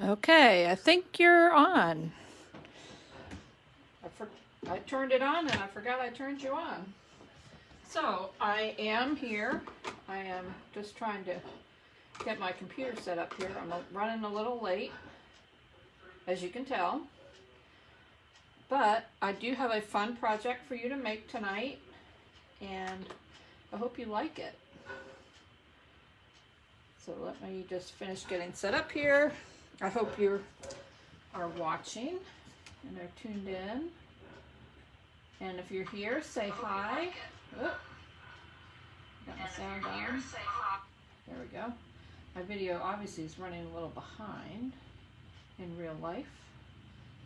Okay, I think you're on. I turned it on and I forgot I turned you on. So I am here. I am just trying to get my computer set up here. I'm running a little late, as you can tell. But I do have a fun project for you to make tonight, and I hope you like it. So let me just finish getting set up here. I hope you are watching and are tuned in. And if you're here, say hi. Oh, got my sound on. There we go. My video obviously is running a little behind in real life.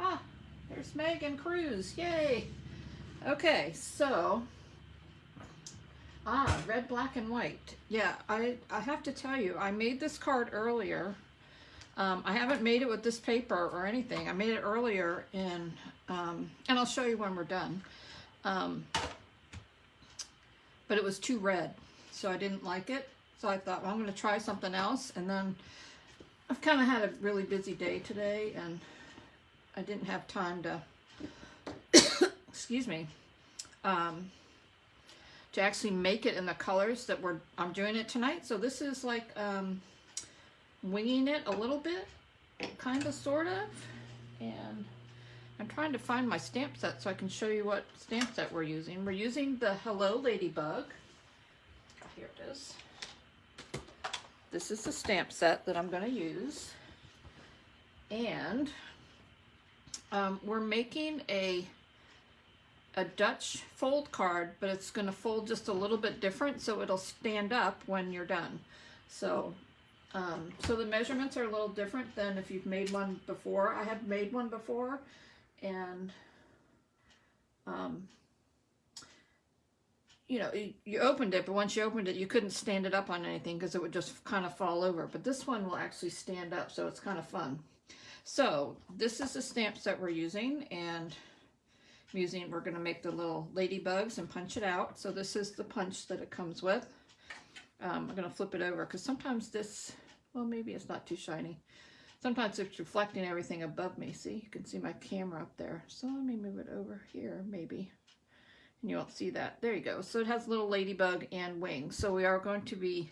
Ah, there's Megan Cruz. Yay! Okay, so red, black, and white. Yeah, I have to tell you, I made this card earlier. I haven't made it with this paper or anything. I made it earlier in, and I'll show you when we're done. But it was too red, so I didn't like it. So I thought, well, I'm going to try something else. And then I've kind of had a really busy day today, and I didn't have time to, excuse me, to actually make it in the colors that I'm doing it tonight. So this is like winging it a little bit, kind of, sort of. And I'm trying to find my stamp set so I can show you what stamp set we're using. We're using the Hello Ladybug. Here it is. This is the stamp set that I'm going to use. And we're making a Dutch fold card, but it's going to fold just a little bit different, so it'll stand up when you're done. So so the measurements are a little different than if you've made one before. I have made one before, and you know, you opened it, but once you opened it, you couldn't stand it up on anything because it would just kind of fall over. But this one will actually stand up, so it's kind of fun. So this is the stamp set we're using, and we're going to make the little ladybugs and punch it out. So this is the punch that it comes with. I'm going to flip it over because sometimes this, well, maybe it's not too shiny. Sometimes it's reflecting everything above me. See, you can see my camera up there. So let me move it over here, maybe. And you won't see that. There you go. So it has a little ladybug and wings. So we are going to be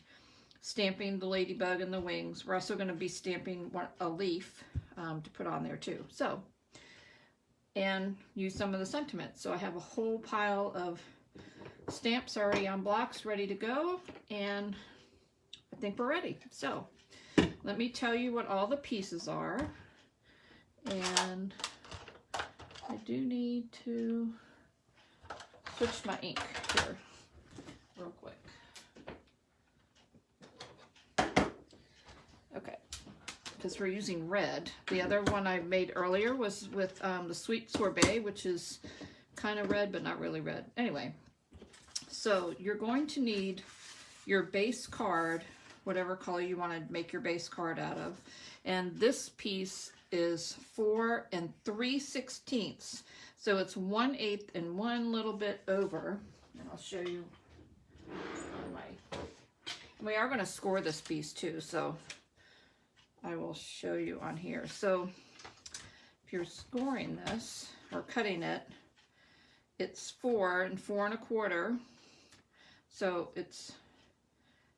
stamping the ladybug and the wings. We're also going to be stamping a leaf to put on there too. So, and use some of the sentiments. So I have a whole pile of stamps already on blocks ready to go, and I think we're ready. So let me tell you what all the pieces are, and I do need to switch my ink here real quick. Okay, because we're using red. The other one I made earlier was with the Sweet Sorbet, which is kind of red but not really red. Anyway, so you're going to need your base card, whatever color you want to make your base card out of. And this piece is 4 3/16. So it's 1/8 and one little bit over. And I'll show you on my, and we are going to score this piece too, so I will show you on here. So if you're scoring this or cutting it, it's 4 4 1/4. So it's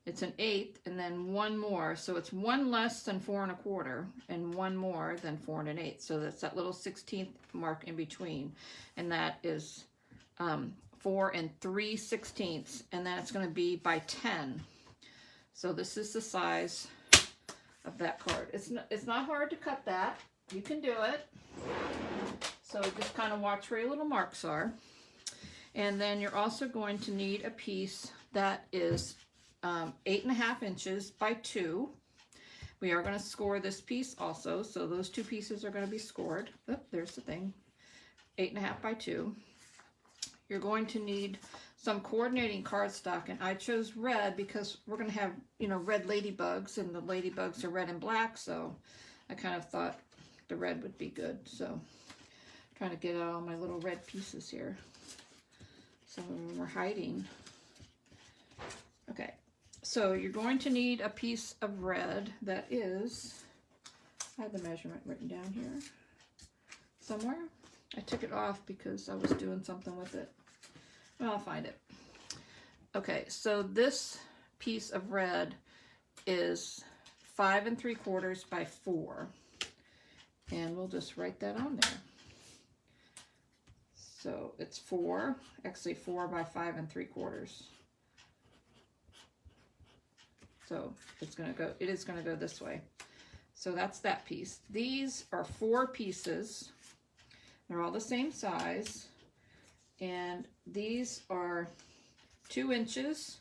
an 1/8 and then one more. So it's one less than 4 1/4 and one more than 4 1/8. So that's that little 16th mark in between. And that is 4 3/16. And then it's going to be by 10. So this is the size of that card. It's not hard to cut that. You can do it. So just kind of watch where your little marks are. And then you're also going to need a piece that is 8.5 inches by 2. We are going to score this piece also, so those two pieces are going to be scored. Oh, there's the thing. 8.5 by 2. You're going to need some coordinating cardstock, and I chose red because we're going to have, you know, red ladybugs, and the ladybugs are red and black, so I kind of thought the red would be good. So I'm trying to get out all my little red pieces here. Some of them are hiding. Okay, so you're going to need a piece of red that is I had the measurement written down here somewhere. I took it off because I was doing something with it. Well, I'll find it. Okay, so this piece of red is 5 3/4 by 4. And we'll just write that on there. So it's 4, actually 4 by 5 3/4. So it is gonna go this way. So that's that piece. These are 4 pieces. They're all the same size. And these are 2 inches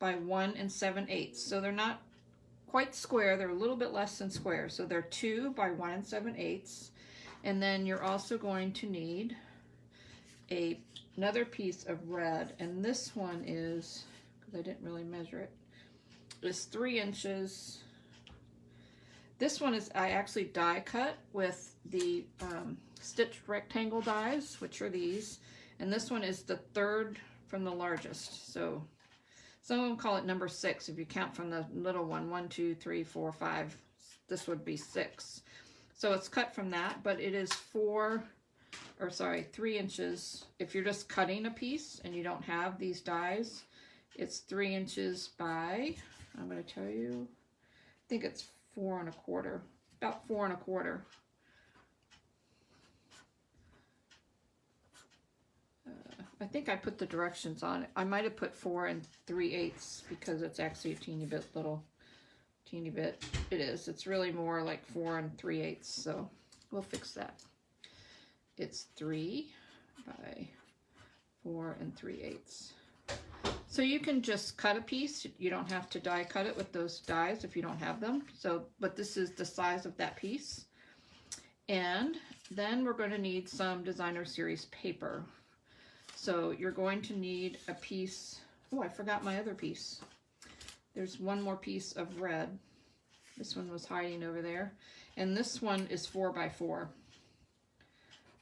by 1 7/8. So they're not quite square. They're a little bit less than square. So they're 2 by 1 7/8. And then you're also going to need another piece of red. And this one is, because I didn't really measure it, is 3 inches. This one is, I actually die cut with the stitched rectangle dies, which are these. And this one is the 3rd from the largest. So some of them call it number 6 if you count from the little one. 1, 2, 3, 4, 5. This would be 6. So it's cut from that, but it is 3 inches. If you're just cutting a piece and you don't have these dies, it's 3 inches by, I'm going to tell you, I think it's 4 1/4, about 4 1/4. I think I put the directions on it. I might have put 4 3/8 because it's actually a teeny bit. It is. It's really more like 4 3/8. So we'll fix that. It's 3 by 4 3/8. So you can just cut a piece. You don't have to die cut it with those dies if you don't have them. So, but this is the size of that piece. And then we're going to need some designer series paper. So you're going to need a piece. Oh, I forgot my other piece. There's one more piece of red. This one was hiding over there. And this one is 4 by 4.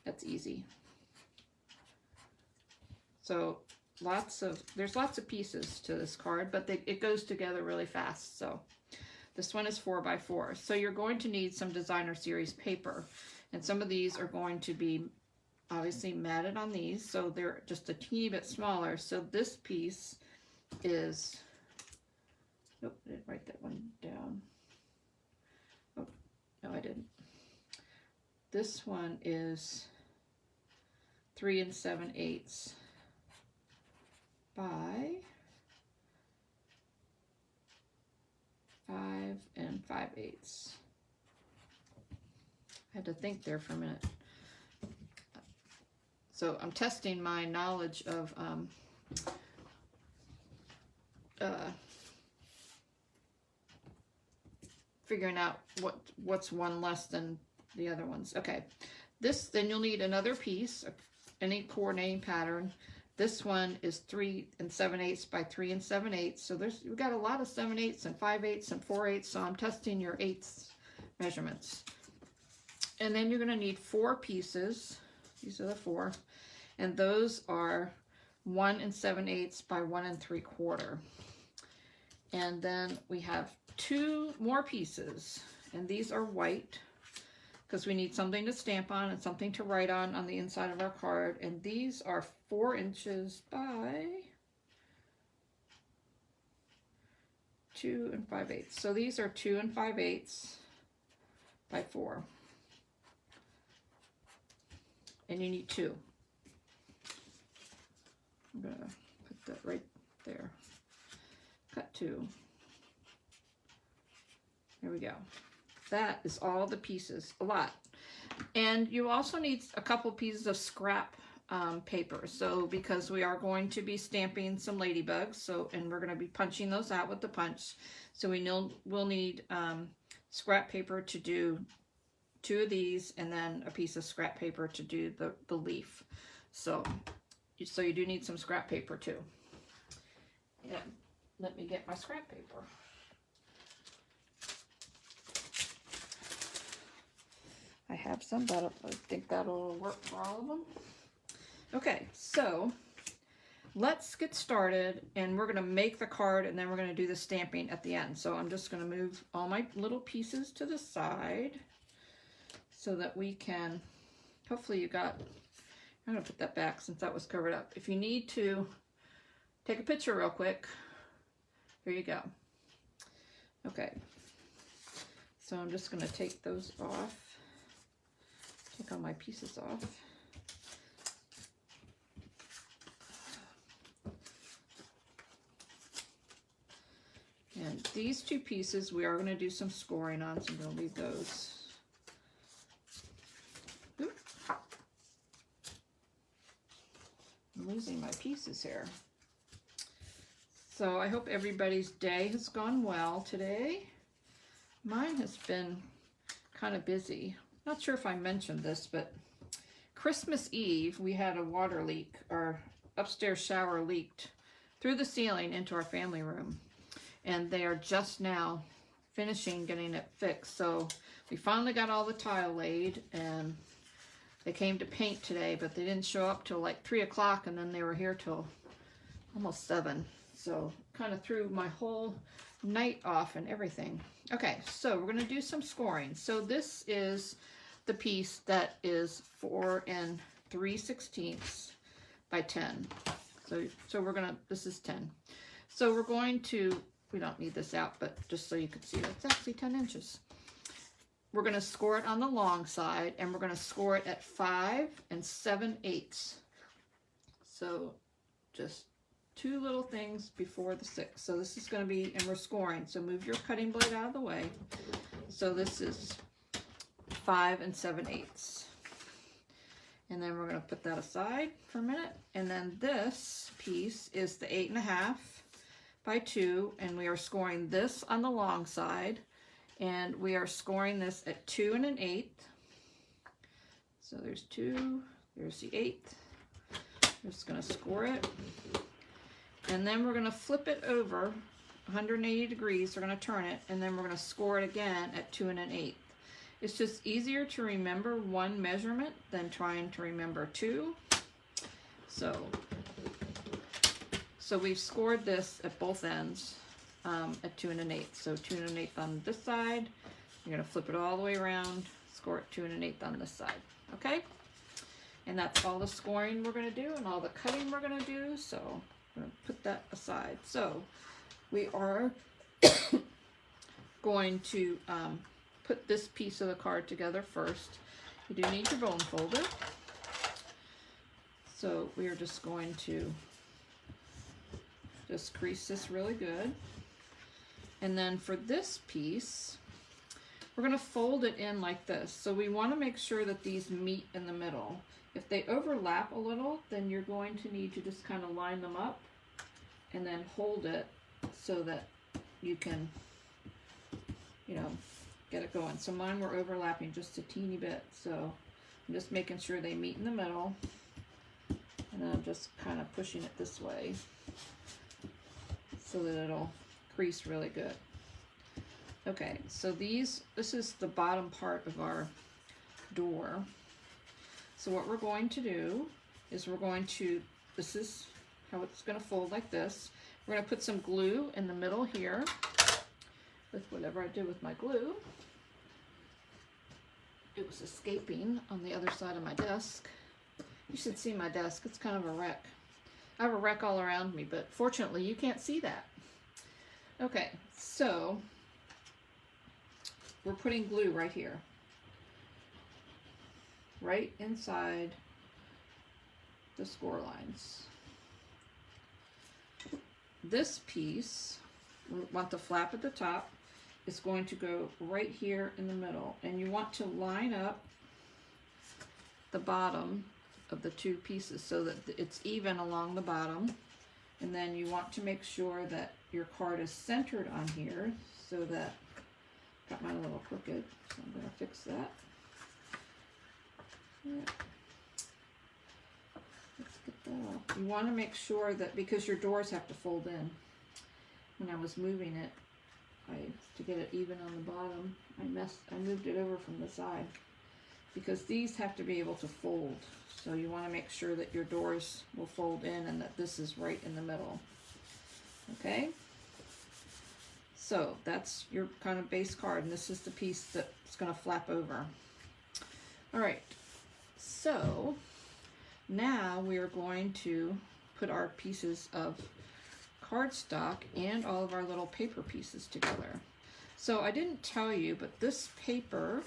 That's easy. So there's lots of pieces to this card, but it goes together really fast. So this one is 4 by 4. So you're going to need some designer series paper. And some of these are going to be obviously matted on these, so they're just a teeny bit smaller. So this piece is, nope, I didn't write that one down. Oh, no, I didn't. This one is 3 7/8 by 5 5/8. I had to think there for a minute. So I'm testing my knowledge of figuring out what's one less than the other ones. Okay, then you'll need another piece, any coordinating pattern. This one is 3 7/8 by 3 7/8. So we've got a lot of 7/8 and 5/8 and 4/8. So I'm testing your 8ths measurements. And then you're going to need 4 pieces. These are the 4. And those are 1 7/8 by 1 3/4. And then we have 2 more pieces. And these are white, because we need something to stamp on and something to write on the inside of our card. And these are 4 inches by 2 5/8. So these are 2 5/8 by 4. And you need 2. I'm going to put that right there. Cut 2. There we go. That is all the pieces, a lot. And you also need a couple pieces of scrap paper. So because we are going to be stamping some ladybugs, and we're going to be punching those out with the punch. So we'll need scrap paper to do 2 of these, and then a piece of scrap paper to do the leaf. So you do need some scrap paper too. Yeah, let me get my scrap paper. I have some, but I think that'll work for all of them. Okay, so let's get started, and we're going to make the card, and then we're going to do the stamping at the end. So I'm just going to move all my little pieces to the side. so that we can, hopefully you got, I'm going to put that back since that was covered up. If you need to take a picture real quick, here you go. Okay, so I'm just going to take those off, take all my pieces off. And these two pieces we are going to do some scoring on, so I'm going to leave those. Oop. I'm losing my pieces here. So I hope everybody's day has gone well today. Mine has been kind of busy. Not sure if I mentioned this, but Christmas Eve we had a water leak. Our upstairs shower leaked through the ceiling into our family room. And they are just now finishing getting it fixed. So we finally got all the tile laid, and they came to paint today, but they didn't show up till like 3 o'clock, and then they were here till almost 7. So kind of threw my whole night off and everything. Okay, so we're gonna do some scoring. So this is the piece that is 4 3/16 by 10. So we're gonna, this is 10. So we're going to, we don't need this out, but just so you can see, it's actually 10 inches. We're going to score it on the long side, and we're going to score it at 5 7/8. So just 2 little things before the 6. So this is going to be, and we're scoring. So move your cutting blade out of the way. So this is 5 7/8. And then we're going to put that aside for a minute. And then this piece is the 8.5 by 2, and we are scoring this on the long side, and we are scoring this at 2 1/8. So there's 2, there's the 8. I'm just going to score it, and then we're going to flip it over 180 degrees. We're going to turn it, and then we're going to score it again at 2 1/8. It's just easier to remember one measurement than trying to remember 2. So we've scored this at both ends at 2 1/8. So 2 1/8 on this side. You're going to flip it all the way around, score it 2 1/8 on this side. Okay? And that's all the scoring we're going to do and all the cutting we're going to do. So I'm going to put that aside. So we are going to put this piece of the card together first. You do need your bone folder. So we are just going to just crease this really good. And then for this piece, we're going to fold it in like this. So we want to make sure that these meet in the middle. If they overlap a little, then you're going to need to just kind of line them up and then hold it so that you can, you know, get it going. So mine were overlapping just a teeny bit. So I'm just making sure they meet in the middle. And then I'm just kind of pushing it this way so that it'll crease really good. Okay, so this is the bottom part of our door. So what we're going to do is this is how it's going to fold like this. We're going to put some glue in the middle here with whatever I did with my glue. It was escaping on the other side of my desk. You should see my desk. It's kind of a wreck. I have a wreck all around me, but fortunately you can't see that. Okay, so we're putting glue right here, right inside the score lines. This piece, we want the flap at the top, is going to go right here in the middle, and you want to line up the bottom of the 2 pieces so that it's even along the bottom. And then you want to make sure that your card is centered on here so that, got mine a little crooked, so I'm going to fix that. Yeah. Let's get that off. You want to make sure that, because your doors have to fold in. When I was moving it, to get it even on the bottom, I moved it over from the side, because these have to be able to fold. So you want to make sure that your doors will fold in and that this is right in the middle. Okay? So that's your kind of base card, and this is the piece that's going to flap over. All right, so now we are going to put our pieces of cardstock and all of our little paper pieces together. So I didn't tell you, but this paper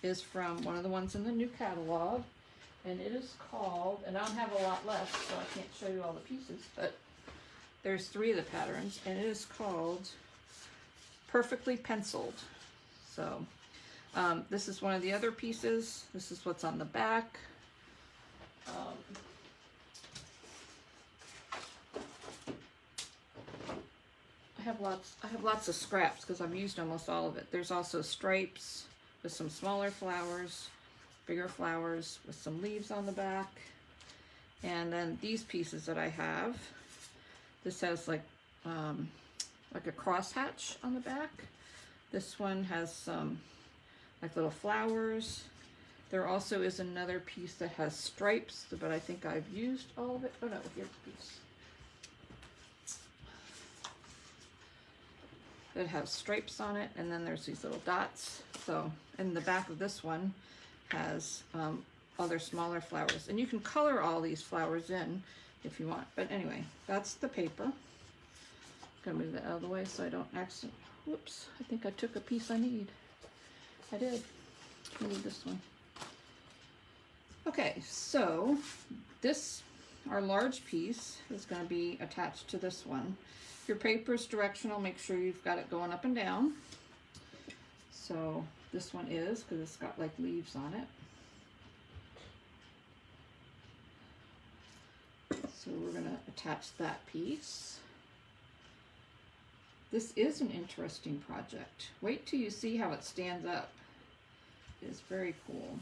is from one of the ones in the new catalog, and it is called, and I don't have a lot left, so I can't show you all the pieces, but there's 3 of the patterns, and it is called Perfectly Penciled. So this is one of the other pieces. This is what's on the back. I have lots of scraps because I've used almost all of it. There's also stripes with some smaller flowers, bigger flowers with some leaves on the back. And then these pieces that I have, this has like a crosshatch on the back. This one has some like little flowers. There also is another piece that has stripes, but I think I've used all of it. Oh no, here's a piece. It has stripes on it, and then there's these little dots. So, and the back of this one has other smaller flowers. And you can color all these flowers in if you want. But anyway, that's the paper. I'm gonna move that out of the way so I don't accidentally, whoops, I think I took a piece I need. I did. I need this one. Okay, so this, our large piece, is going to be attached to this one. Your paper is directional. Make sure you've got it going up and down. So this one is, because it's got like leaves on it. So we're going to attach that piece. This is an interesting project. Wait till you see how it stands up. It's very cool.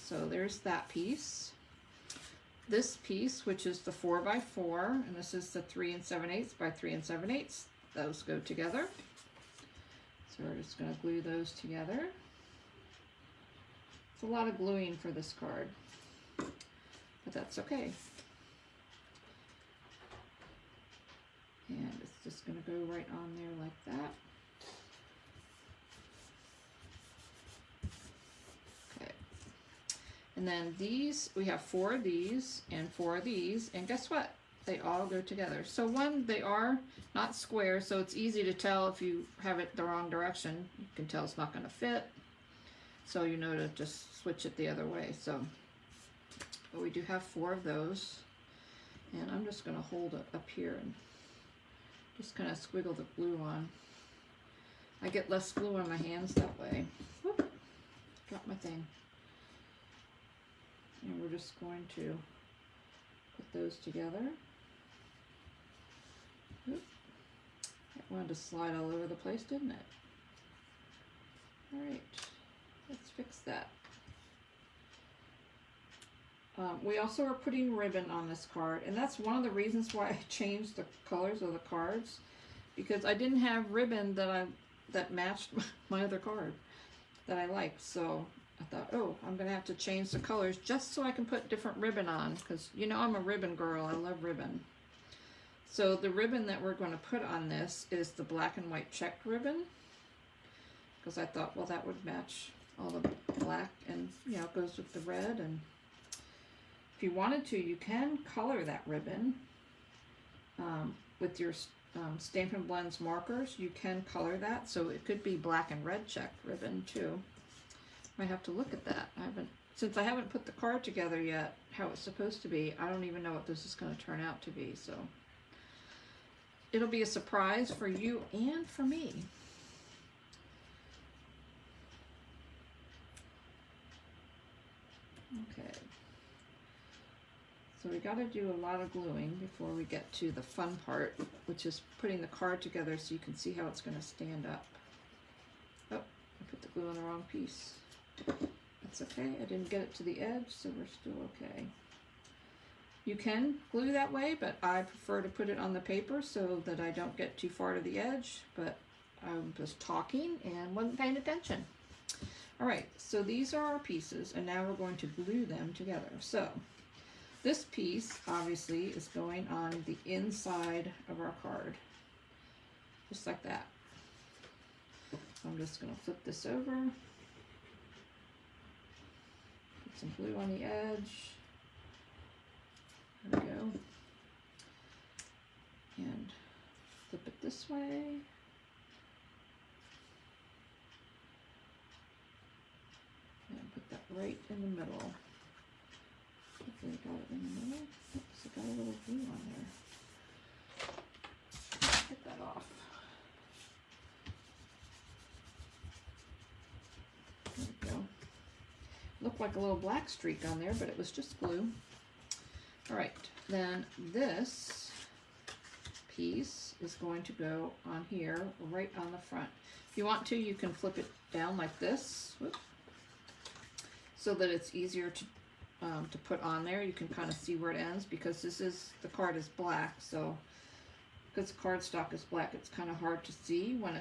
So there's that piece. This piece, which is the 4x4, and this is the 3 7/8 by 3 7/8. Those go together. So we're just going to glue those together. It's a lot of gluing for this card, but that's okay. And it's just going to go right on there like that. Okay. And then these, we have 4 of these and 4 of these, and guess what? They all go together. So one, they are not square, so it's easy to tell if you have it the wrong direction. You can tell it's not going to fit. So you know to just switch it the other way. So, but we do have 4 of those. And I'm just going to hold it up here and just kind of squiggle the glue on. I get less glue on my hands that way. Whoop, dropped my thing. And we're just going to put those together. Oop. It wanted to slide all over the place, didn't it? All right, let's fix that. We also are putting ribbon on this card, and that's one of the reasons why I changed the colors of the cards, because I didn't have ribbon that matched my other card that I liked. So I thought, oh, I'm gonna have to change the colors just so I can put different ribbon on, because you know I'm a ribbon girl. I love ribbon. So the ribbon that we're going to put on this is the black and white checked ribbon, because I thought, well, that would match all the black, and you know, it goes with the red. And if you wanted to, you can color that ribbon with your Stampin' Blends markers. You can color that, so it could be black and red checked ribbon too. Might have to look at that. Since I haven't put the card together yet, how it's supposed to be, I don't even know what this is going to turn out to be. So it'll be a surprise for you and for me. Okay. So we got to do a lot of gluing before we get to the fun part, which is putting the card together so you can see how it's going to stand up. Oh, I put the glue on the wrong piece. That's okay. I didn't get it to the edge, so we're still okay. You can glue that way, but I prefer to put it on the paper so that I don't get too far to the edge, but I'm just talking and wasn't paying attention. All right, so these are our pieces, and now we're going to glue them together. So this piece, obviously, is going on the inside of our card, just like that. So I'm just going to flip this over. Put some glue on the edge. There we go. And flip it this way. And put that right in the middle. Hopefully I got it in the middle. Oops, I got a little glue on there. Get that off. There we go. Looked like a little black streak on there, but it was just glue. All right, then this piece is going to go on here, right on the front. If you want to, you can flip it down like this. Whoop. So that it's easier to put on there. You can kind of see where it ends, because the card is black, so because the cardstock is black, it's kind of hard to see when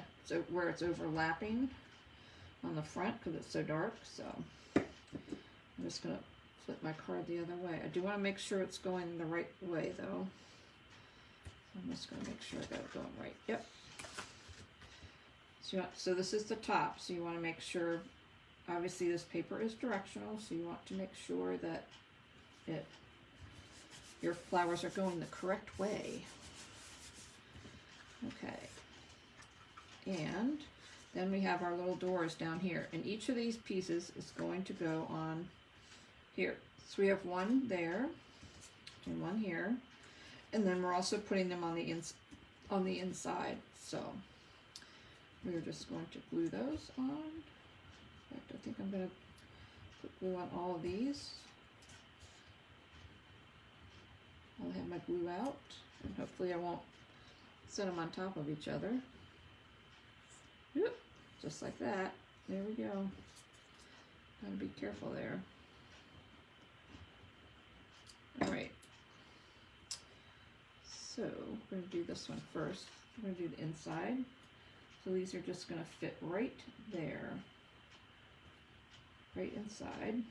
where it's overlapping on the front because it's so dark. So I'm just gonna flip my card the other way. I do want to make sure it's going the right way though. I'm just gonna make sure I got it going right. Yep. So this is the top, so you want to make sure. Obviously this paper is directional, so you want to make sure that your flowers are going the correct way. Okay. And then we have our little doors down here, and each of these pieces is going to go on here. So we have one there and one here, and then we're also putting them on the inside. So we're just going to glue those on. In fact, I think I'm going to put glue on all of these. I'll have my glue out, and hopefully I won't set them on top of each other. Whoop, just like that. There we go. Gotta be careful there. All right. So we're going to do this one first. We're going to do the inside. So these are just going to fit right there. Right inside.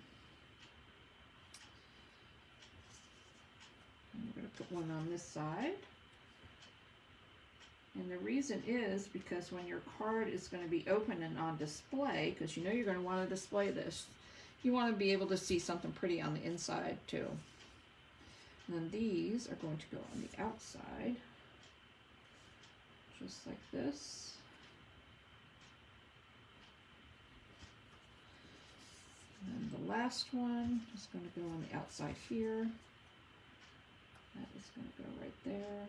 And we're going to put one on this side. And the reason is because when your card is going to be open and on display, because you know you're going to want to display this, you want to be able to see something pretty on the inside too. And then these are going to go on the outside, just like this. And then the last one is going to go on the outside here. That is going to go right there.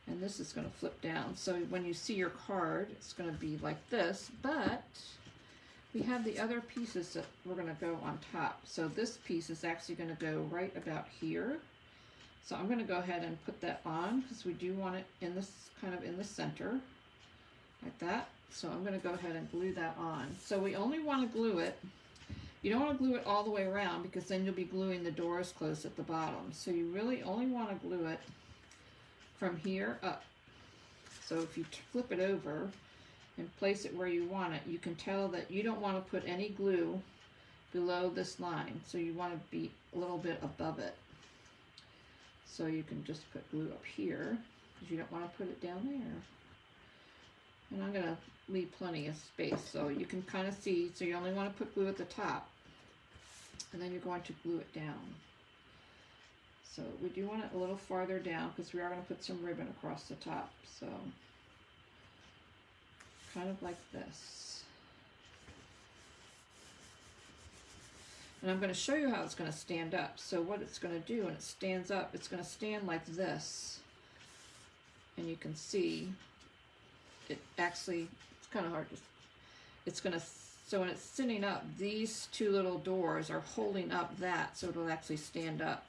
And this is going to flip down. So when you see your card, it's going to be like this, but we have the other pieces that we're going to go on top. So this piece is actually going to go right about here. So I'm going to go ahead and put that on because we do want it in this kind of in the center like that. So I'm going to go ahead and glue that on. So we only want to glue it. You don't want to glue it all the way around because then you'll be gluing the doors closed at the bottom. So you really only want to glue it from here up. So if you flip it over and place it where you want it, you can tell that you don't want to put any glue below this line. So you want to be a little bit above it. So you can just put glue up here because you don't want to put it down there. And I'm going to leave plenty of space so you can kind of see. So you only want to put glue at the top, and then you're going to glue it down. So we do want it a little farther down because we are going to put some ribbon across the top. So kind of like this. And I'm going to show you how it's going to stand up. So what it's going to do when it stands up, it's going to stand like this. And you can see it actually, it's kind of hard to, it's going to, so when it's sitting up, these two little doors are holding up that, so it'll actually stand up.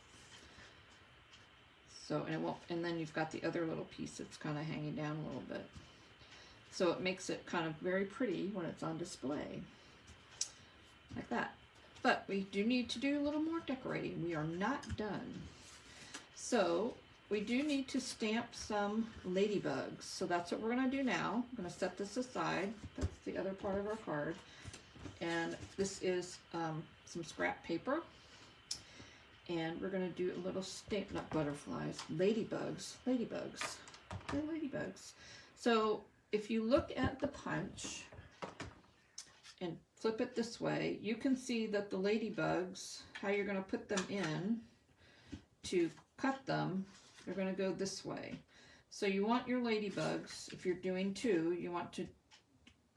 So, and it won't, and then you've got the other little piece that's kind of hanging down a little bit. So it makes it kind of very pretty when it's on display, like that. But we do need to do a little more decorating. We are not done. So we do need to stamp some ladybugs. So that's what we're going to do now. I'm going to set this aside. That's the other part of our card. And this is some scrap paper. And we're going to do a little stamp, not butterflies, ladybugs. Ladybugs. They're ladybugs. So if you look at the punch, and flip it this way, you can see that the ladybugs, how you're going to put them in to cut them, they're going to go this way. So you want your ladybugs, if you're doing two, you want to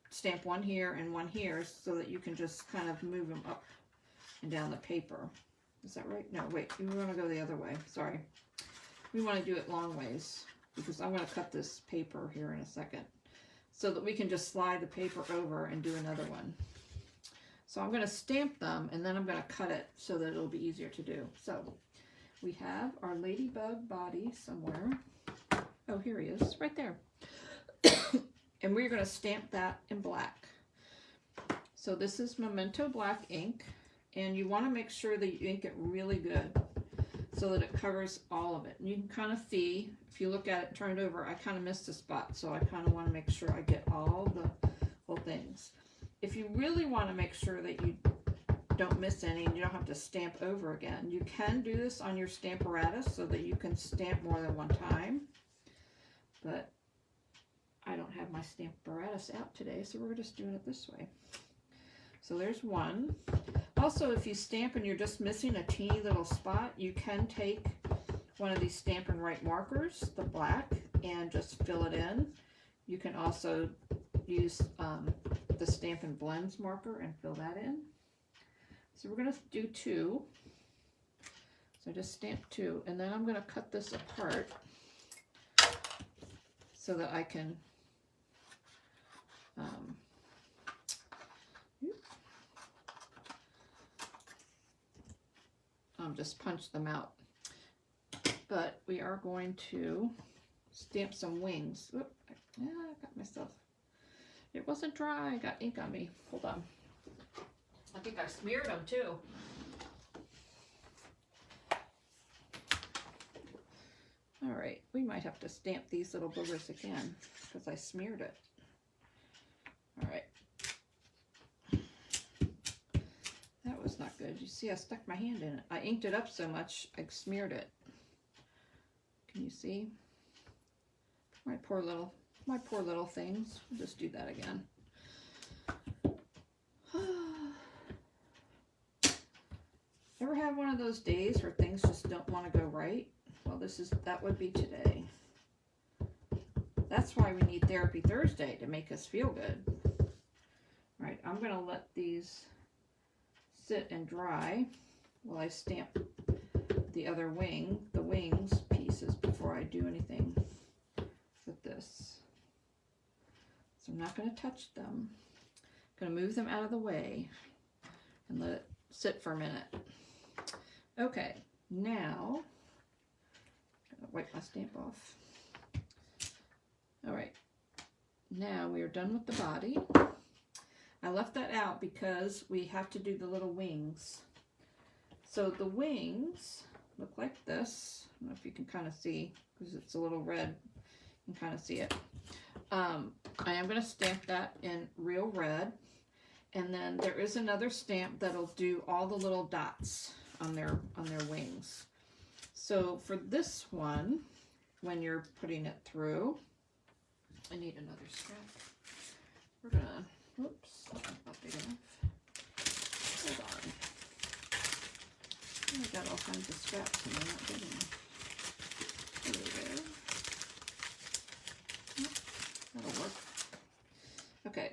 stamp one here and one here so that you can just kind of move them up and down the paper. Is that right? No, wait, we want to go the other way. Sorry. We want to do it long ways because I'm going to cut this paper here in a second so that we can just slide the paper over and do another one. So I'm going to stamp them and then I'm going to cut it so that it'll be easier to do. So we have our ladybug body somewhere. Oh, here he is, right there. And we're going to stamp that in black. So this is Memento Black ink, and you want to make sure that you ink it really good so that it covers all of it. And you can kind of see, if you look at it, turn it over, I kind of missed a spot, so I kind of want to make sure I get all the whole things. If you really want to make sure that you don't miss any and you don't have to stamp over again, you can do this on your Stamparatus so that you can stamp more than one time. But I don't have my Stamparatus out today, so we're just doing it this way. So there's one. Also, if you stamp and you're just missing a teeny little spot, you can take one of these Stamp and Write markers, the black, and just fill it in. You can also use the Stamp and Blends marker and fill that in. So we're going to do two. So just stamp two, and then I'm going to cut this apart so that I can just punch them out. But we are going to stamp some wings. Oop, yeah, I got myself. It wasn't dry. I got ink on me. Hold on. I think I smeared them too. All right, we might have to stamp these little boogers again because I smeared it. All right. That was not good. You see, I stuck my hand in it. I inked it up so much, I smeared it. Can you see? My poor little things. We'll just do that again. Ever have one of those days where things just don't want to go right? Well, that would be today. That's why we need Therapy Thursday, to make us feel good. All right, I'm going to let these sit and dry while I stamp the other wing, the wings pieces, before I do anything with this. So I'm not going to touch them. I'm going to move them out of the way and let it sit for a minute. Okay, now I'm going to wipe my stamp off. All right, now we are done with the body. I left that out because we have to do the little wings. So the wings look like this. I don't know if you can kind of see because it's a little red. You can kind of see it. I am going to stamp that in real red. And then there is another stamp that'll do all the little dots on their wings. So for this one, when you're putting it through, I need another scrap. We're gonna, whoops, that's not big enough. Hold on. I got all kinds of scraps and I'm not getting them. There. That'll work. Okay,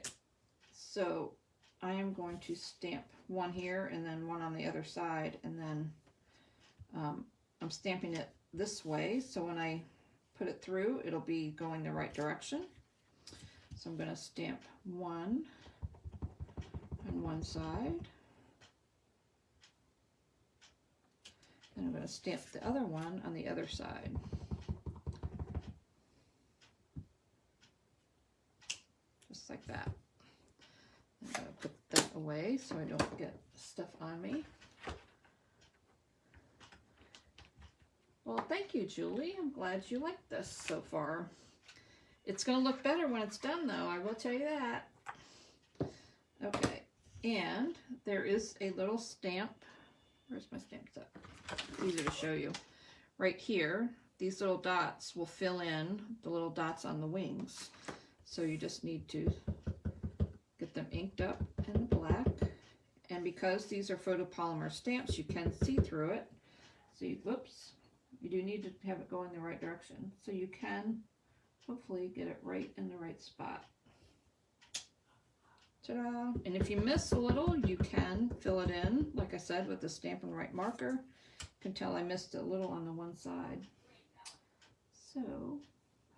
so I am going to stamp one here and then one on the other side, and then I'm stamping it this way, so when I put it through, it'll be going the right direction. So I'm going to stamp one on one side, and I'm going to stamp the other one on the other side. Just like that. I'm going to put that away so I don't get stuff on me. Well, thank you, Julie. I'm glad you like this so far. It's going to look better when it's done, though. I will tell you that. Okay. And there is a little stamp. Where's my stamp set? It's easier to show you. Right here, these little dots will fill in the little dots on the wings. So you just need to Get them inked up in black. And because these are photopolymer stamps, you can see through it. See, whoops, you do need to have it go in the right direction. So you can hopefully get it right in the right spot. Ta-da! And if you miss a little, you can fill it in, like I said, with the Stampin' Right marker. You can tell I missed a little on the one side. So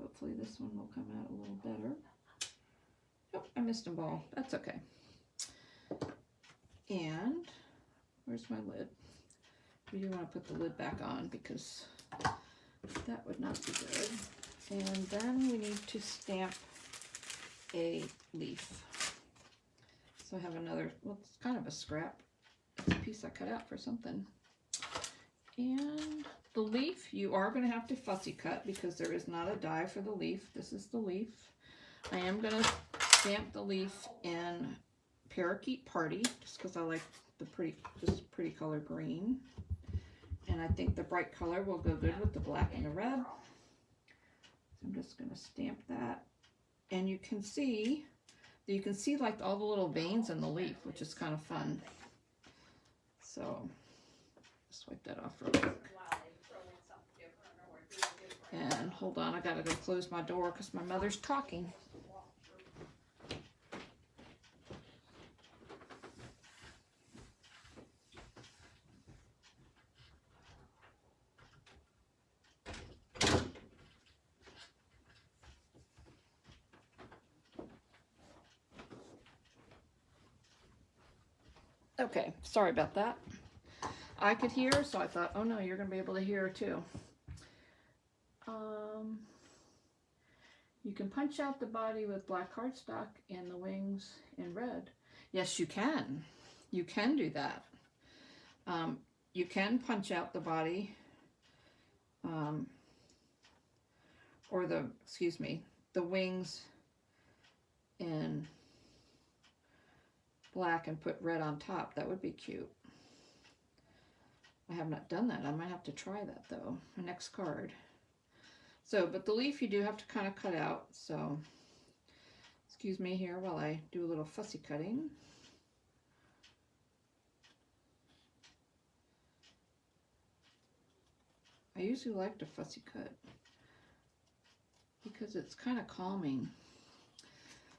hopefully this one will come out a little better. Oh, I missed a ball. That's okay. And where's my lid? We do want to put the lid back on because that would not be good. And then we need to stamp a leaf. So I have another, well, it's kind of a scrap. It's a piece I cut out for something. And the leaf, you are going to have to fussy cut because there is not a die for the leaf. This is the leaf. I am going to stamp the leaf in Parakeet Party just because I like the pretty color green. And I think the bright color will go good with the black and the red. So I'm just going to stamp that. And you can see like all the little veins in the leaf, which is kind of fun. So just wipe that off real quick. And hold on, I gotta go close my door because my mother's talking. Okay, sorry about that. I could hear, so I thought, oh no, you're going to be able to hear too. You can punch out the body with black cardstock and the wings in red. Yes, you can. You can do that. You can punch out the body, or the wings in black and put red on top. That would be cute. I have not done that. I might have to try that though. My next card. So, but the leaf you do have to kind of cut out. So, excuse me here while I do a little fussy cutting. I usually like to fussy cut because it's kind of calming.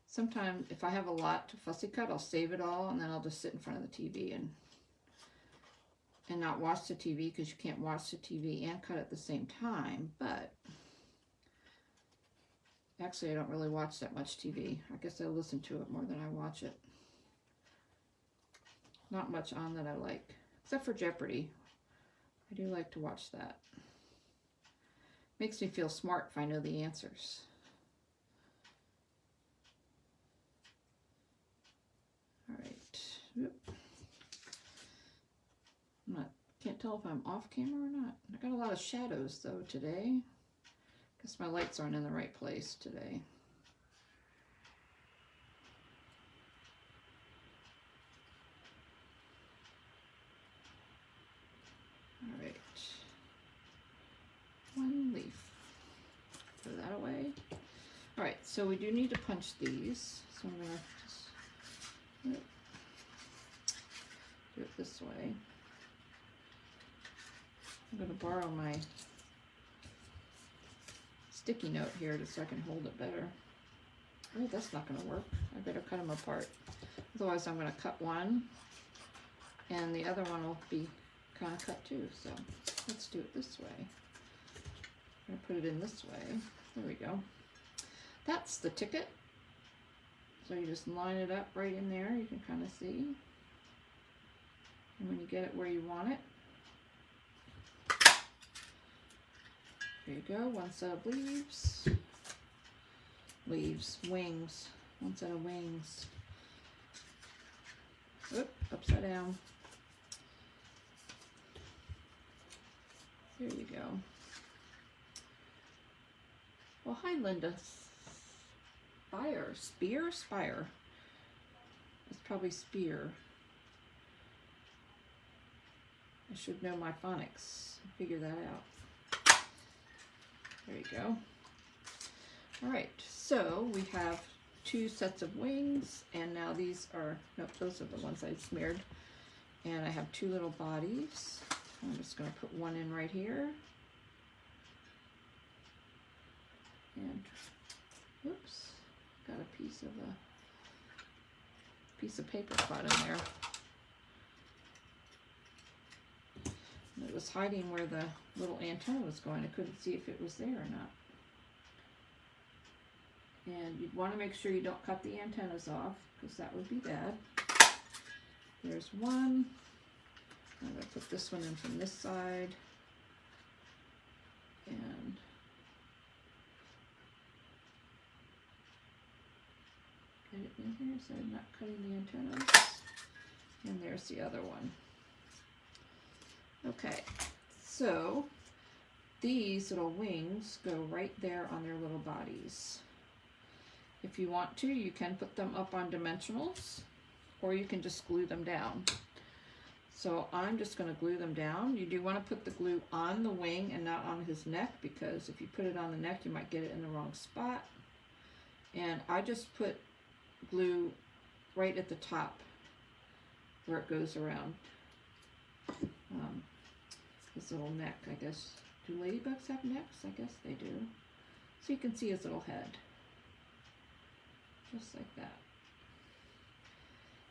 Sometimes if I have a lot to fussy cut, I'll save it all and then I'll just sit in front of the TV and not watch the TV because you can't watch the TV and cut at the same time. But actually I don't really watch that much TV. I guess I listen to it more than I watch it. Not much on that I like, except for Jeopardy. I do like to watch that. Makes me feel smart if I know the answers. All right. Oop. Can't tell if I'm off camera or not. I got a lot of shadows though today. Guess my lights aren't in the right place today. All right. One leaf. Throw that away. All right, so we do need to punch these. So I'm gonna just do it this way. I'm going to borrow my sticky note here so I can hold it better. Oh, that's not going to work. I better cut them apart. Otherwise, I'm going to cut one, and the other one will be kind of cut too. So let's do it this way. I'm going to put it in this way. There we go. That's the ticket. So you just line it up right in there. You can kind of see. And when you get it where you want it, there you go, one set of wings, one set of wings. Oop, upside down. There you go. Well, hi Linda. Spire? It's probably spear. I should know my phonics. Figure that out. There you go. All right, so we have 2 sets of wings, and now these are, nope, those are the ones I smeared. And I have 2 little bodies. I'm just going to put one in right here. And, oops, got a piece of paper caught in there. And it was hiding where the little antenna was going. I couldn't see if it was there or not. And you'd want to make sure you don't cut the antennas off, because that would be bad. There's one. I'm going to put this one in from this side. And get it in here so I'm not cutting the antennas. And there's the other one. Okay, so these little wings go right there on their little bodies. If you want to, you can put them up on dimensionals, or you can just glue them down. So I'm just going to glue them down. You do want to put the glue on the wing and not on his neck, because if you put it on the neck, you might get it in the wrong spot. And I just put glue right at the top where it goes around his little neck, I guess. Do ladybugs have necks? I guess they do. So you can see his little head. Just like that.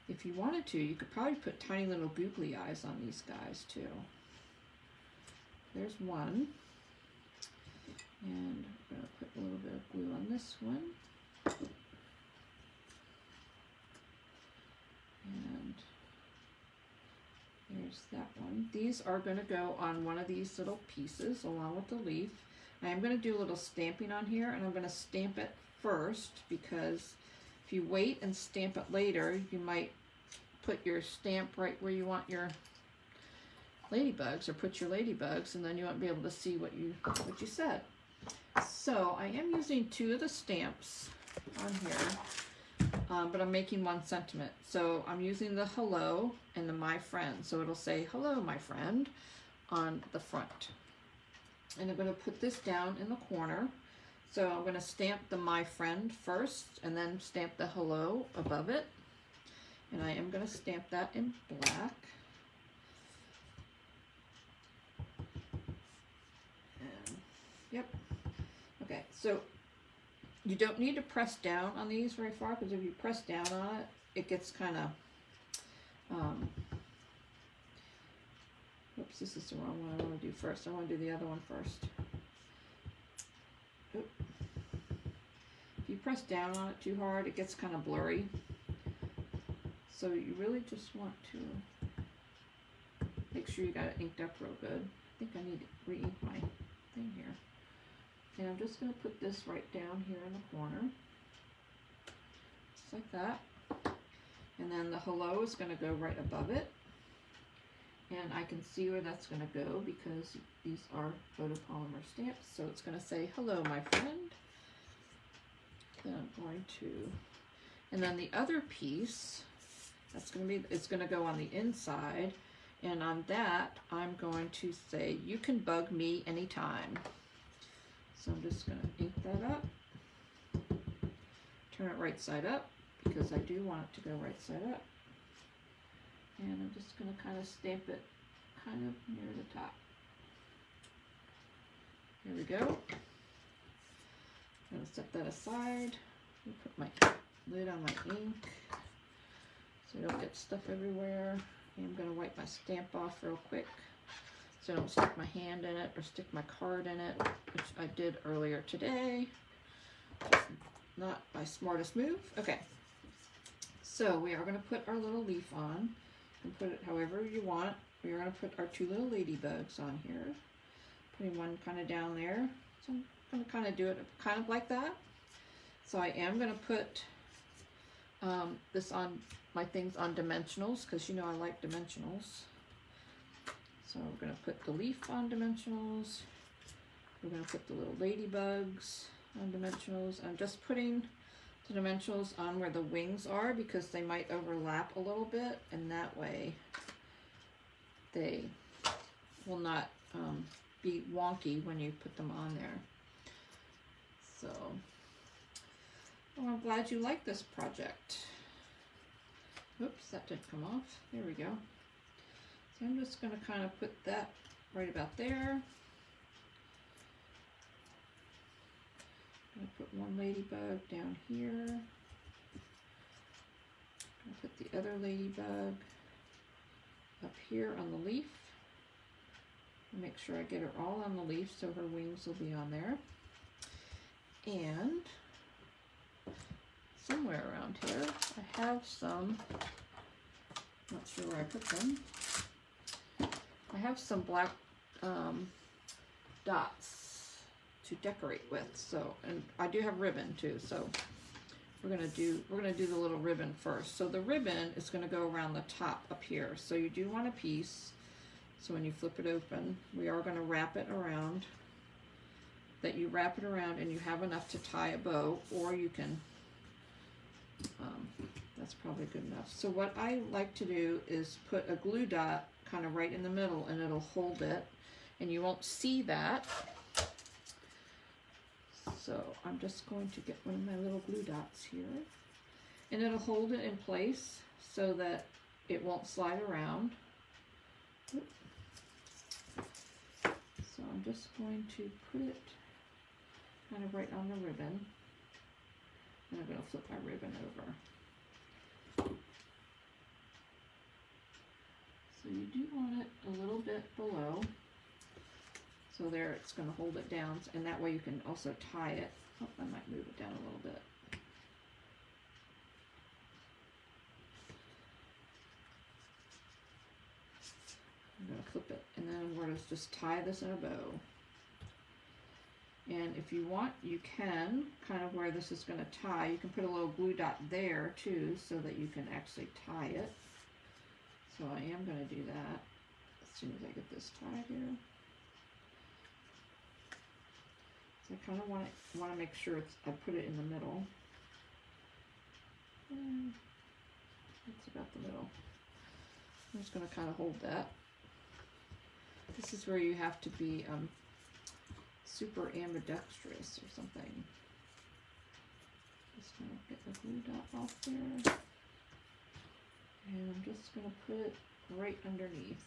If you wanted to, you could probably put tiny little googly eyes on these guys too. There's one. And I'm going to put a little bit of glue on this one. And there's that one. These are going to go on one of these little pieces along with the leaf. I am going to do a little stamping on here, and I'm going to stamp it first, because if you wait and stamp it later, you might put your stamp right where you want your ladybugs, or put your ladybugs, and then you won't be able to see what you said. So I am using 2 of the stamps on here, but I'm making 1 sentiment. So I'm using the hello and the my friend. So it'll say hello, my friend, on the front. And I'm going to put this down in the corner. So I'm going to stamp the my friend first, and then stamp the hello above it. And I am going to stamp that in black. And, yep. Okay, so you don't need to press down on these very far, because if you press down on it, it gets kind of, oops, this is the wrong one I want to do first. I want to do the other one first. Oop. If you press down on it too hard, it gets kind of blurry. So you really just want to make sure you got it inked up real good. I think I need to re-ink my thing here. And I'm just going to put this right down here in the corner. Just like that. And then the hello is going to go right above it. And I can see where that's going to go, because these are photopolymer stamps. So it's going to say, hello, my friend. Then I'm going to, and then the other piece, that's going to be, it's going to go on the inside. And on that, I'm going to say, you can bug me anytime. So I'm just going to ink that up. Turn it right side up, because I do want it to go right side up. And I'm just going to kind of stamp it kind of near the top. Here we go. I'm going to set that aside. Put my lid on my ink so I don't get stuff everywhere. And I'm going to wipe my stamp off real quick so I don't stick my hand in it or stick my card in it, which I did earlier today. Not my smartest move. Okay. So we are going to put our little leaf on. And put it however you want. We're going to put our 2 little ladybugs on here. Putting one kind of down there. So I'm going to kind of do it kind of like that. So I am going to put this on my things on dimensionals, because you know I like dimensionals. So we're going to put the leaf on dimensionals. We're going to put the little ladybugs on dimensionals. I'm just putting the dimensionals on where the wings are, because they might overlap a little bit, and that way they will not be wonky when you put them on there. So Well, I'm glad you like this project. Oops, that didn't come off. There we go. So I'm just going to kind of put that right about there. I'm going to put one ladybug down here. I'll put the other ladybug up here on the leaf. Make sure I get her all on the leaf so her wings will be on there. And somewhere around here I have some, not sure where I put them, I have some black dots to decorate with. So, and I do have ribbon too, so we're gonna do the little ribbon first. So the ribbon is gonna go around the top up here. So you do want a piece. So when you flip it open, we are gonna wrap it around. That you wrap it around and you have enough to tie a bow, or you can, that's probably good enough. So what I like to do is put a glue dot kind of right in the middle, and it'll hold it, and you won't see that. So I'm just going to get one of my little glue dots here, and it'll hold it in place so that it won't slide around. So I'm just going to put it kind of right on the ribbon, and I'm going to flip my ribbon over. So you do want it a little bit below. So there, it's going to hold it down, and that way you can also tie it. Oh, I might move it down a little bit. I'm going to flip it, and then we're going to just tie this in a bow. And if you want, you can, kind of where this is going to tie, you can put a little glue dot there too, so that you can actually tie it. So I am going to do that as soon as I get this tied here. So I kind of want to make sure I put it in the middle. That's about the middle. I'm just going to kind of hold that. This is where you have to be super ambidextrous or something. Just going to get the glue dot off there. And I'm just going to put it right underneath.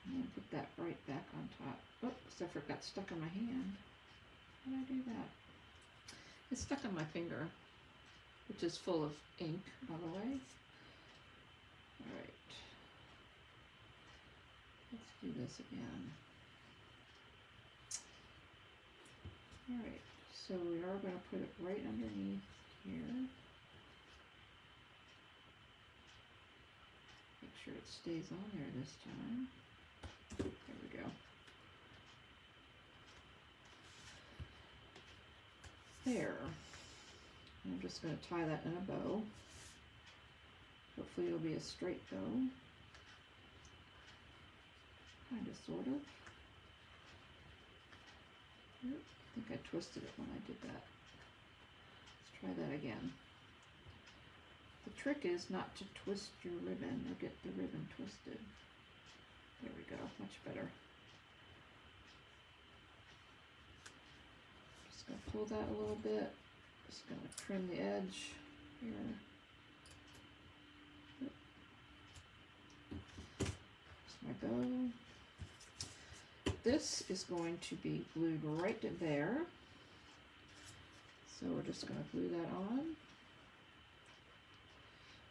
And then put that right back on top. Oops, I forgot stuck on my hand. How did I do that? It's stuck on my finger, which is full of ink, by the way. Alright. Let's do this again. Alright, so we are going to put it right underneath here. Make sure it stays on there this time. There we go. There. And I'm just going to tie that in a bow. Hopefully it'll be a straight bow. Kind of, sort of. Yep. I think I twisted it when I did that. Let's try that again. The trick is not to twist your ribbon or get the ribbon twisted. There we go, much better. Just going to pull that a little bit. Just going to trim the edge here. Here's my bow. This is going to be glued right to there. So we're just going to glue that on.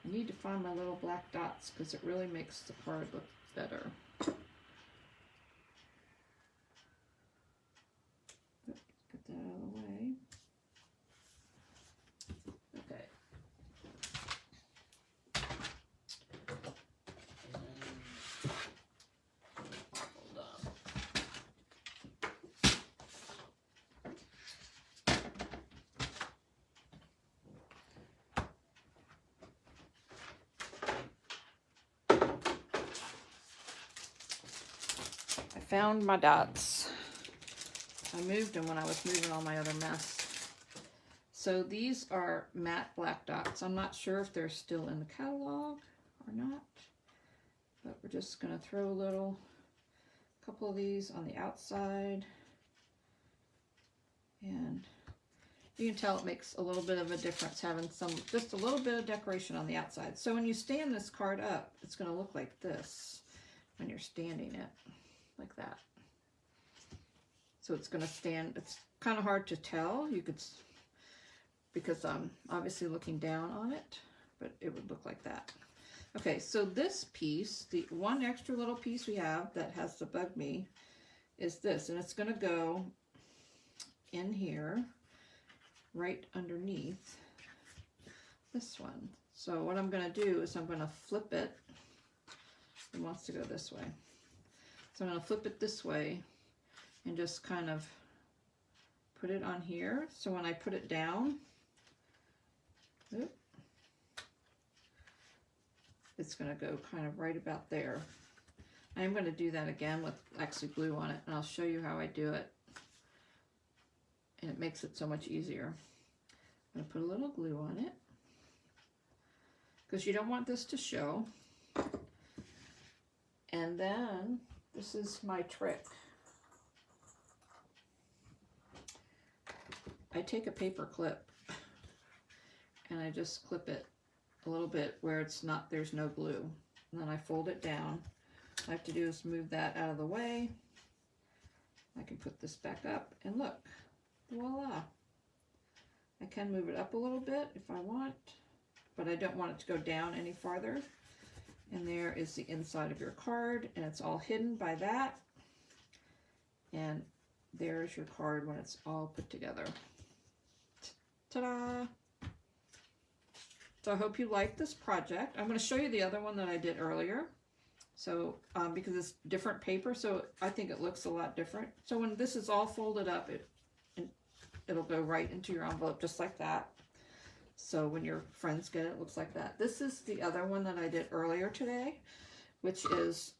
I need to find my little black dots because it really makes the card look better. Get that out of the way. Okay. Hold on. I found my dots. I moved them when I was moving all my other mess. So these are matte black dots. I'm not sure if they're still in the catalog or not, but we're just going to throw a couple of these on the outside and You can tell it makes a little bit of a difference having just a little bit of decoration on the outside. So when you stand this card up, it's going to look like this when you're standing it, like that. So it's going to stand, it's kind of hard to tell. You could, because I'm obviously looking down on it, but it would look like that. Okay, so this piece, the one extra little piece we have that has to bug me is this, and it's going to go in here right underneath this one. So what I'm going to do is I'm going to flip it. It wants to go this way. So I'm going to flip it this way and just kind of put it on here. So when I put it down, it's going to go kind of right about there. I'm going to do that again with actually glue on it, and I'll show you how I do it. And it makes it so much easier. I'm going to put a little glue on it because you don't want this to show. And then this is my trick. I take a paper clip and I just clip it a little bit where it's not, there's no glue. And then I fold it down. All I have to do is move that out of the way. I can put this back up and look, voila. I can move it up a little bit if I want, but I don't want it to go down any farther. And there is the inside of your card, and it's all hidden by that. And there's your card when it's all put together. Ta-da! So I hope you like this project. I'm going to show you the other one that I did earlier. So, because it's different paper, so I think it looks a lot different. So when this is all folded up, it'll go right into your envelope just like that. So when your friends get it, it looks like that. This is the other one that I did earlier today, which is,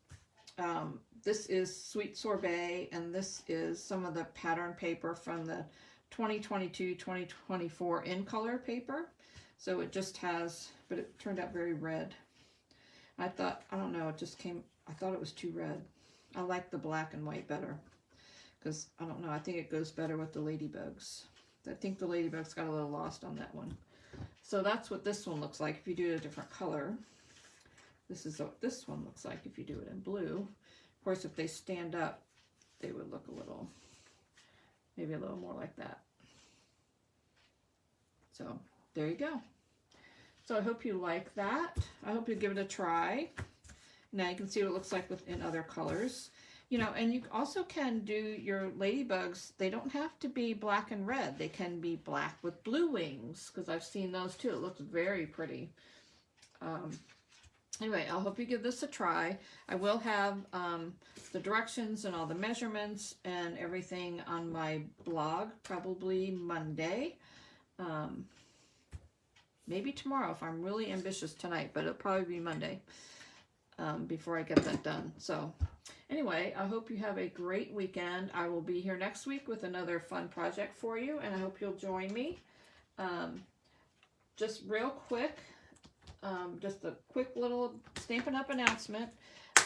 this is Sweet Sorbet, and this is some of the pattern paper from the 2022-2024 in color paper. So it just has, but it turned out very red. I thought, I don't know, it just came, I thought it was too red. I like the black and white better because, I don't know, I think it goes better with the Ladybugs. I think the Ladybugs got a little lost on that one. So that's what this one looks like if you do it a different color. This is what this one looks like if you do it in blue. Of course, if they stand up, they would look a little, maybe a little more like that. So there you go. So I hope you like that. I hope you give it a try. Now you can see what it looks like in other colors. You know, and you also can do your Ladybugs. They don't have to be black and red. They can be black with blue wings, because I've seen those too. It looks very pretty. Anyway, I hope you give this a try. I will have the directions and all the measurements and everything on my blog, probably Monday. Maybe tomorrow if I'm really ambitious tonight, but it'll probably be Monday before I get that done. So anyway, I hope you have a great weekend. I will be here next week with another fun project for you, and I hope you'll join me. Just real quick, just a quick little Stampin' Up! Announcement.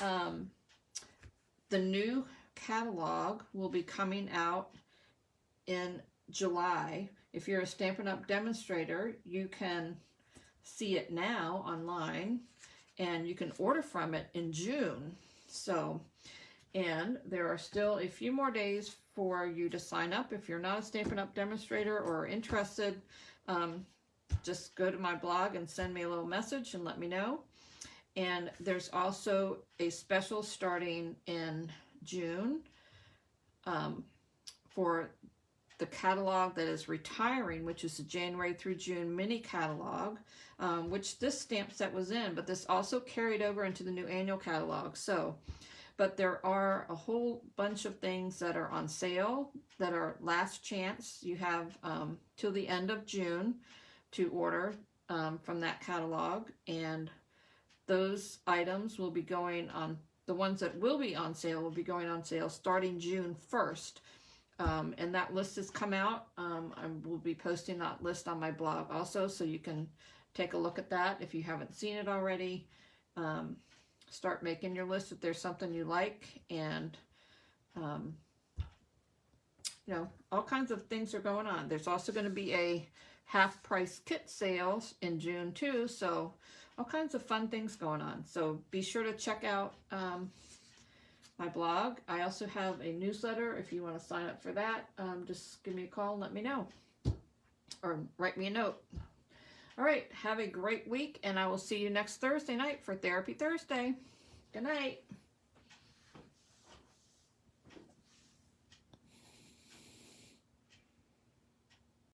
The new catalog will be coming out in July. If you're a Stampin' Up! Demonstrator, you can see it now online, and you can order from it in June. So, and there are still a few more days for you to sign up. If you're not a Stampin' Up! Demonstrator or interested, just go to my blog and send me a little message and let me know. And there's also a special starting in June for the catalog that is retiring, which is the January through June mini catalog, which this stamp set was in, but this also carried over into the new annual catalog. So, but there are a whole bunch of things that are on sale that are last chance. You have till the end of June to order from that catalog, and those items will be going on, the ones that will be on sale will be going on sale starting June 1st. And that list has come out. I will be posting that list on my blog also, so you can take a look at that if you haven't seen it already. Start making your list if there's something you like, and you know, all kinds of things are going on. There's also going to be a half-price kit sales in June too, so all kinds of fun things going on. So be sure to check out my blog. I also have a newsletter. If you want to sign up for that, just give me a call and let me know, or write me a note. All right, have a great week, and I will see you next Thursday night for Therapy Thursday. Good night.